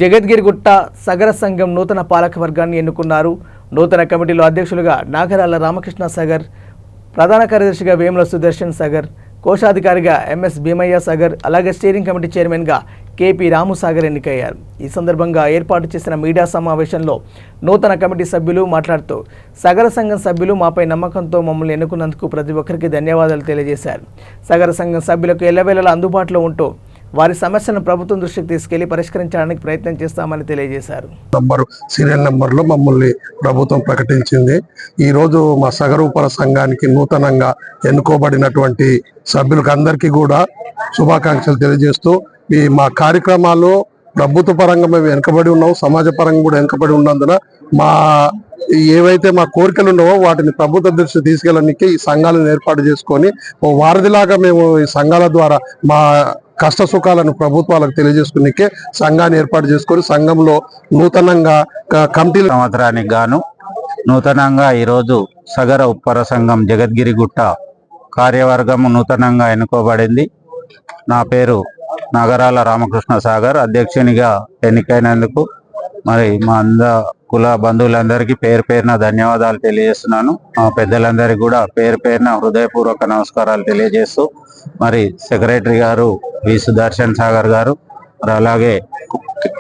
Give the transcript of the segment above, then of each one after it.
జగద్గిరిగుట్ట సగర సంఘం నూతన పాలక వర్గాన్ని ఎన్నుకున్నారు. నూతన కమిటీలో అధ్యక్షులుగా నాగరాల రామకృష్ణ సాగర్, ప్రధాన కార్యదర్శిగా వేముల సుదర్శన్ సాగర్, కోశాధికారిగా ఎంఎస్ భీమయ్య సాగర్, అలాగే స్టీరింగ్ కమిటీ చైర్మన్గా కేపీ రాము సాగర్ ఎన్నికయ్యారు. ఈ సందర్భంగా ఏర్పాటు చేసిన మీడియా సమావేశంలో నూతన కమిటీ సభ్యులు మాట్లాడుతూ సగర సంఘం సభ్యులు మాపై నమ్మకంతో మమ్మల్ని ఎన్నుకున్నందుకు ప్రతి ఒక్కరికి ధన్యవాదాలు తెలియజేశారు. సగర సంఘం సభ్యులకు ఎల్లవేళలా అందుబాటులో ఉంటూ వారి సమస్యలను ప్రభుత్వం దృష్టికి తీసుకెళ్లి పరిష్కరించడానికి ప్రయత్నం చేస్తామని తెలియజేశారు. సీరియల్ నంబర్లో మమ్మల్ని ప్రభుత్వం ప్రకటించింది. ఈ రోజు మా సగర ఉపర సంఘానికి నూతనంగా ఎన్నుకోబడినటువంటి సభ్యులకు అందరికీ కూడా శుభాకాంక్షలు తెలియజేస్తూ మా కార్యక్రమాలు ప్రభుత్వ పరంగా మేము వెనుకబడి ఉన్నాం, సమాజ పరంగా కూడా వెనుకబడి ఉన్నందున మా ఏవైతే మా కోరికలు ఉన్నావో వాటిని ప్రభుత్వ దృష్టి తీసుకెళ్ళడానికి ఈ సంఘాలను ఏర్పాటు చేసుకొని ఓ వారధిలాగా మేము ఈ సంఘాల ద్వారా మా కష్ట సుఖాలను ప్రభుత్వాలకు తెలియజేసుకునే సంఘాన్ని ఏర్పాటు చేసుకొని సంఘంలో నూతనంగా కమిటీల సంవత్సరానికి గాను నూతనంగా ఈరోజు సగర ఉప్పర సంఘం జగద్గిరిగుట్ట కార్యవర్గం నూతనంగా ఎన్నుకోబడింది. నా పేరు నాగరాల రామకృష్ణ సాగర్. అధ్యక్షునిగా ఎన్నికైనందుకు మరి మా కుల బంధువులందరికీ పేరు పేరున ధన్యవాదాలు తెలియజేస్తున్నాను. మా పెద్దలందరికీ కూడా పేరు పేరున హృదయపూర్వక నమస్కారాలు తెలియజేస్తూ మరి సెక్రటరీ గారు వి సుదర్శన్ సాగర్ గారు, మరి అలాగే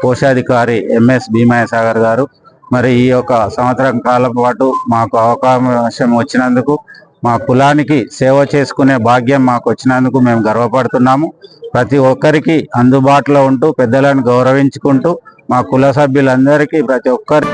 కోశాధికారి ఎంఎస్ భీమయ్య సాగర్ గారు, మరి ఈ యొక్క సంవత్సరం కాలం పాటు మాకు అవకాశం వచ్చినందుకు, మా కులానికి సేవ చేసుకునే భాగ్యం మాకు వచ్చినందుకు మేము గర్వపడుతున్నాము. ప్రతి ఒక్కరికి అందుబాటులో ఉంటూ పెద్దలను గౌరవించుకుంటూ మా కుల సభ్యులందరికీ ప్రతి ఒక్కరి